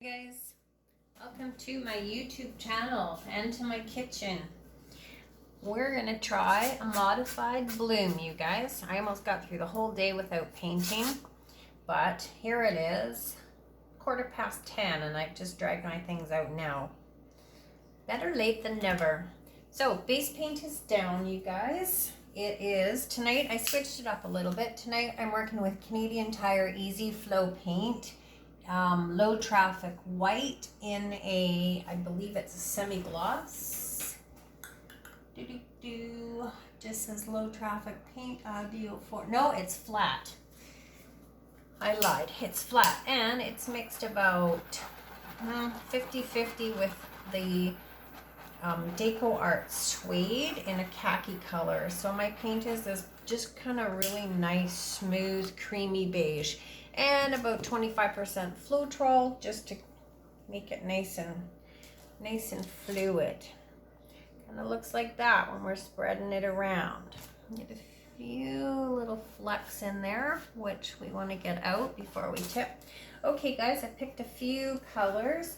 Hey guys, welcome to my YouTube channel and to my kitchen. We're gonna try a modified bloom, you guys. I almost got through the whole day without painting, but here it is, 10:15, and I've just dragged my things out now. Better late than never. So base paint is down, you guys. It is tonight. I switched it up a little bit. Tonight I'm working with Canadian Tire Easy Flow paint. Low traffic white in a, I believe it's a semi-gloss. Just says low traffic paint audio for, no, it's flat. I lied, it's flat, and it's mixed about 50-50 with the Deco Art suede in a khaki color. So my paint is this just kind of really nice, smooth, creamy beige. And about 25% floetrol, just to make it nice and fluid. Kind of looks like that when we're spreading it around. Get a few little flecks in there, which we want to get out before we tip. Okay guys, I picked a few colors.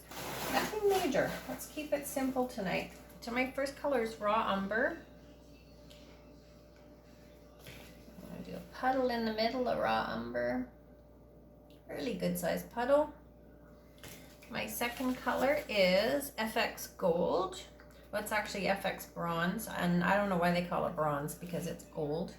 Nothing major. Let's keep it simple tonight. So my first color is raw umber. I'm going to do a puddle in the middle of raw umber. Really good sized puddle. My second color is FX Gold. Well, it's actually FX Bronze, and I don't know why they call it bronze because it's gold.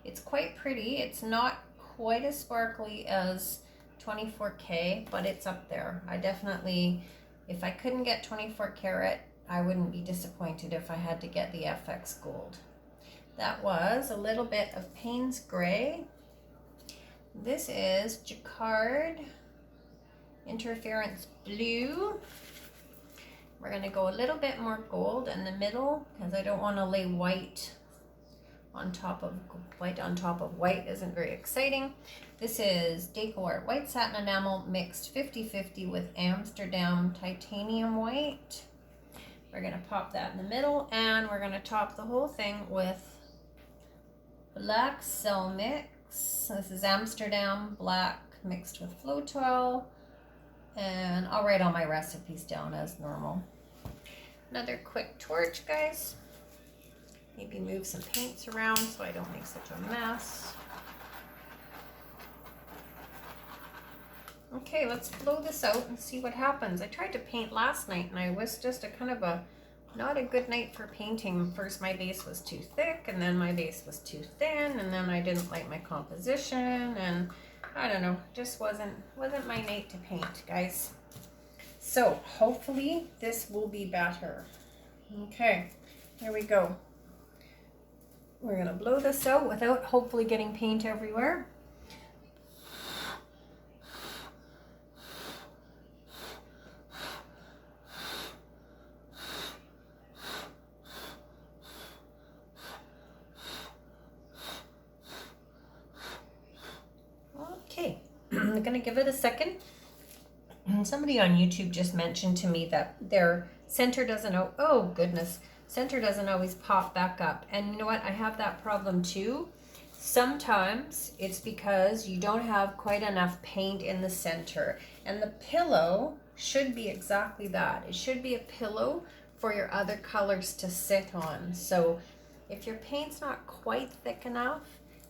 It's quite pretty. It's not quite as sparkly as 24K, but it's up there. I definitely, if I couldn't get 24 karat, I wouldn't be disappointed if I had to get the FX Gold. That was a little bit of Payne's Gray. This is Jacquard Interference Blue. We're going to go a little bit more gold in the middle because I don't want to lay white on top of white. Isn't very exciting. This is Deco Art White Satin Enamel mixed 50-50 with Amsterdam Titanium White. We're going to pop that in the middle, and we're going to top the whole thing with Black Cell Mix. This is Amsterdam Black mixed with floetrol, and I'll write all my recipes down as normal. Another quick torch, guys. Maybe move some paints around so I don't make such a mess. Okay, let's blow this out and see what happens. I tried to paint last night and I was just not a good night for painting. First my base was too thick, and then my base was too thin, and then I didn't like my composition, and I don't know, just wasn't my night to paint, guys. So hopefully this will be better. Okay, here we go. We're gonna blow this out without hopefully getting paint everywhere. I'm gonna give it a second. Somebody on YouTube just mentioned to me that their center doesn't center doesn't always pop back up. And you know what? I have that problem too. Sometimes it's because you don't have quite enough paint in the center. And the pillow should be exactly that. It should be a pillow for your other colors to sit on. So if your paint's not quite thick enough,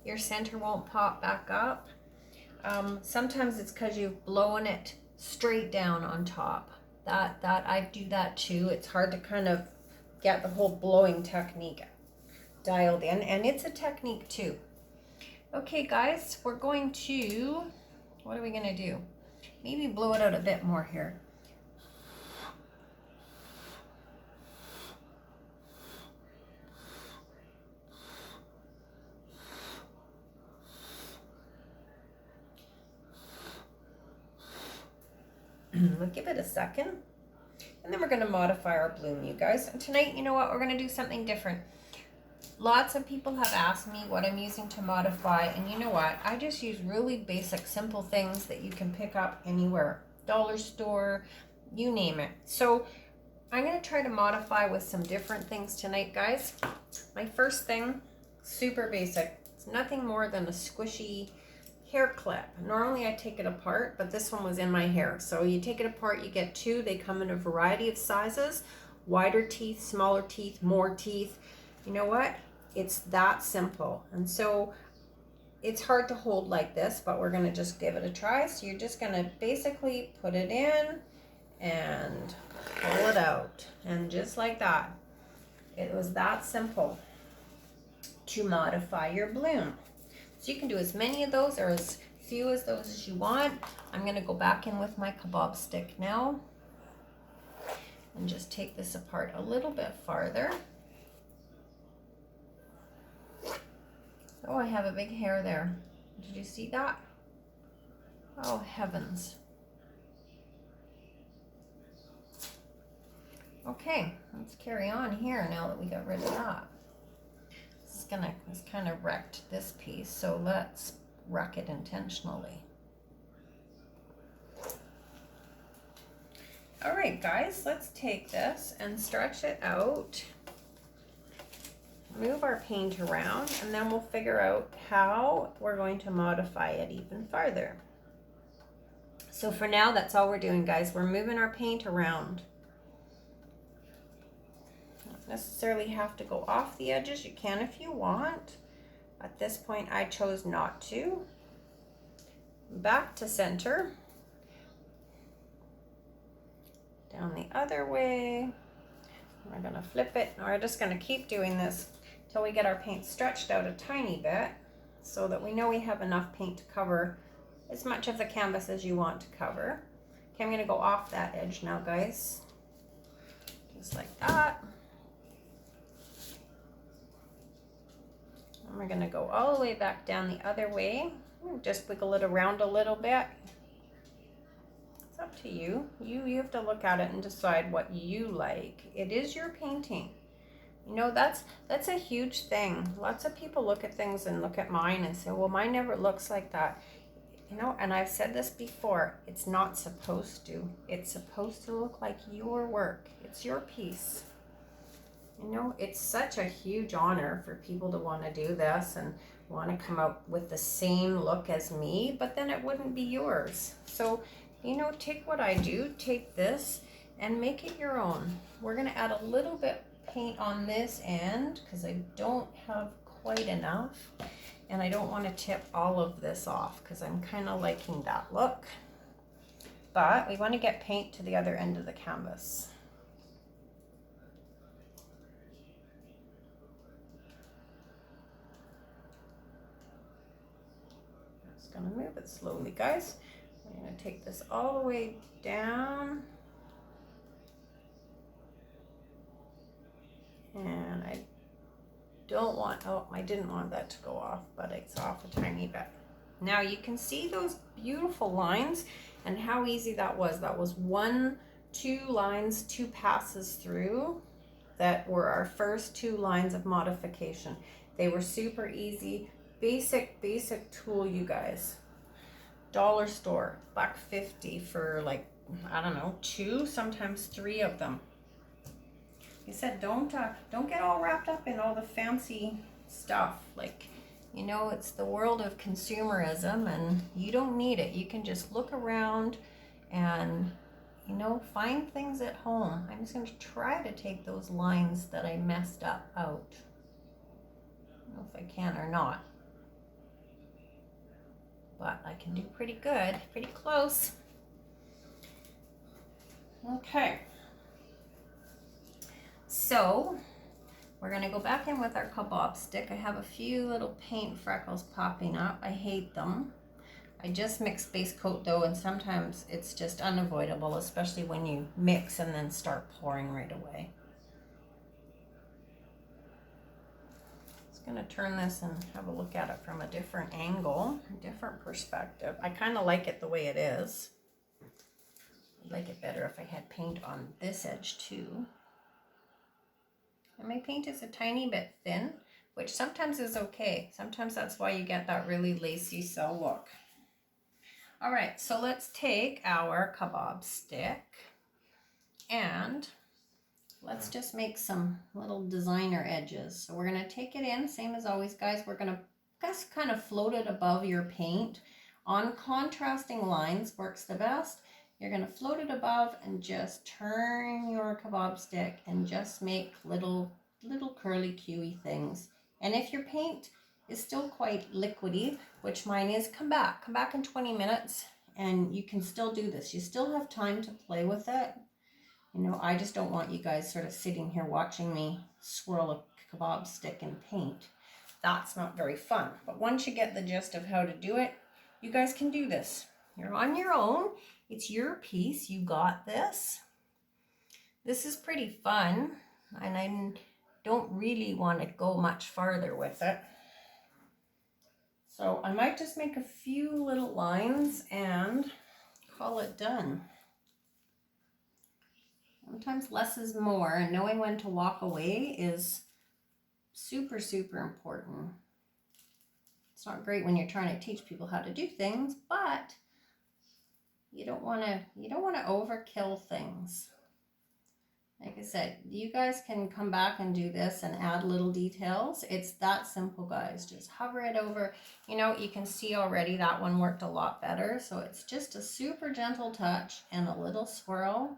your center won't pop back up. Sometimes it's because you've blown it straight down on top. That I do that too. It's hard to kind of get the whole blowing technique dialed in, and it's a technique too. Okay guys, we're going to, what are we going to do? Maybe blow it out a bit more here. We'll give it a second, and then we're going to modify our bloom, you guys. And tonight, you know what, we're going to do something different. Lots of people have asked me what I'm using to modify, and you know what, I just use really basic, simple things that you can pick up anywhere. Dollar store, you name it. So I'm going to try to modify with some different things tonight, guys. My first thing, super basic. It's nothing more than a squishy hair clip. Normally I take it apart, but this one was in my hair. So you take it apart, you get two. They come in a variety of sizes, wider teeth, smaller teeth, more teeth. You know what? It's that simple. And so it's hard to hold like this, but we're gonna just give it a try. So you're just gonna basically put it in and pull it out. And just like that, it was that simple to modify your bloom. So you can do as many of those or as few as those as you want. I'm gonna go back in with my kebab stick now and just take this apart a little bit farther. Oh, I have a big hair there. Did you see that? Oh, heavens. Okay, let's carry on here now that we got rid of that. It's kind of wrecked this piece, so let's wreck it intentionally. All right, guys, let's take this and stretch it out. Move our paint around, and then we'll figure out how we're going to modify it even farther. So for now, that's all we're doing, guys. We're moving our paint around. Not necessarily have to go off the edges. You can if you want. At this point, I chose not to. Back to center. Down the other way. We're gonna flip it. We're just gonna keep doing this till we get our paint stretched out a tiny bit so that we know we have enough paint to cover as much of the canvas as you want to cover. Okay, I'm gonna go off that edge now, guys. Just like that. And we're gonna go all the way back down the other way. Just wiggle it around a little bit. It's up to you. You have to look at it and decide what you like. It is your painting. You know, that's a huge thing. Lots of people look at things and look at mine and say, well, mine never looks like that. You know, and I've said this before, it's not supposed to. It's supposed to look like your work. It's your piece. You know, it's such a huge honor for people to want to do this and want to come out with the same look as me, but then it wouldn't be yours. So, you know, take what I do, take this and make it your own. We're going to add a little bit paint on this end because I don't have quite enough, and I don't want to tip all of this off because I'm kind of liking that look, but we want to get paint to the other end of the canvas. Just gonna move it slowly, guys. I'm gonna take this all the way down. And I don't want, oh, I didn't want that to go off, but it's off a tiny bit. Now you can see those beautiful lines and how easy that was. That was two lines, 2 passes through that were our first 2 lines of modification. They were super easy, basic tool, you guys. Dollar store, $1.50 for like, I don't know, 2, sometimes 3 of them. He said, don't get all wrapped up in all the fancy stuff. Like, you know, it's the world of consumerism and you don't need it. You can just look around and, you know, find things at home. I'm just going to try to take those lines that I messed up out. I don't know if I can or not. But I can do pretty good, pretty close. Okay. So we're gonna go back in with our kebab stick. I have a few little paint freckles popping up. I hate them. I just mix base coat though, and sometimes it's just unavoidable, especially when you mix and then start pouring right away. Just gonna turn this and have a look at it from a different angle, a different perspective. I kind of like it the way it is. I'd like it better if I had paint on this edge too. And my paint is a tiny bit thin, which sometimes is okay. Sometimes that's why you get that really lacy cell look. All right, so let's take our kebab stick and let's just make some little designer edges. So we're gonna take it in, same as always, guys. We're gonna just kind of float it above your paint. On contrasting lines works the best. You're going to float it above and just turn your kebab stick and just make little curly cuey things. And if your paint is still quite liquidy, which mine is, come back in 20 minutes and you can still do this. You still have time to play with it. You know, I just don't want you guys sort of sitting here watching me swirl a kebab stick in paint. That's not very fun. But once you get the gist of how to do it, you guys can do this. You're on your own. It's your piece. You got this. This is pretty fun, and I don't really want to go much farther with it. So I might just make a few little lines and call it done. Sometimes less is more, and knowing when to walk away is super, super important. It's not great when you're trying to teach people how to do things, but you don't want to overkill things. Like I said, you guys can come back and do this and add little details. It's that simple, guys. Just hover it over. You know, you can see already that one worked a lot better. So it's just a super gentle touch and a little swirl.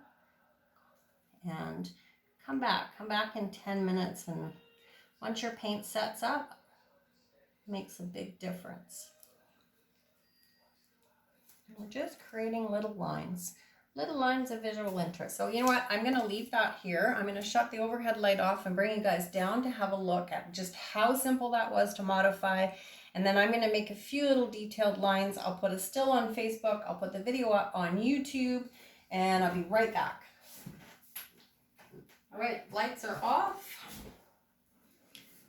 And come back in 10 minutes. And once your paint sets up, it makes a big difference. We're just creating little lines of visual interest. So you know what, I'm going to leave that here. I'm going to shut the overhead light off and bring you guys down to have a look at just how simple that was to modify. And then I'm going to make a few little detailed lines. I'll put a still on Facebook. I'll put the video up on YouTube, and I'll be right back. All right, lights are off.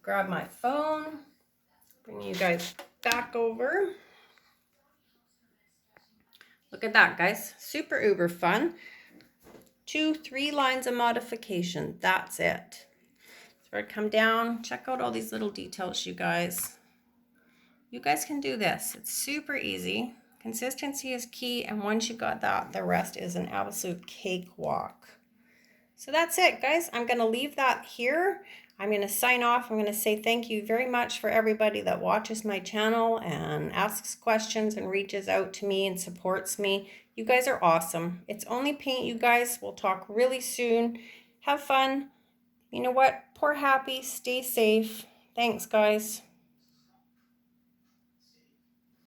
Grab my phone, bring you guys back over. Look at that, guys. Super uber fun. 2-3 lines of modification. That's it. So I come down, check out all these little details, you guys. You guys can do this. It's super easy. Consistency is key, and once you got that, the rest is an absolute cakewalk. So that's it, guys. I'm going to leave that here. I'm going to sign off. I'm going to say thank you very much for everybody that watches my channel and asks questions and reaches out to me and supports me. You guys are awesome. It's only paint, you guys. We'll talk really soon. Have fun. You know what? Pour happy. Stay safe. Thanks, guys.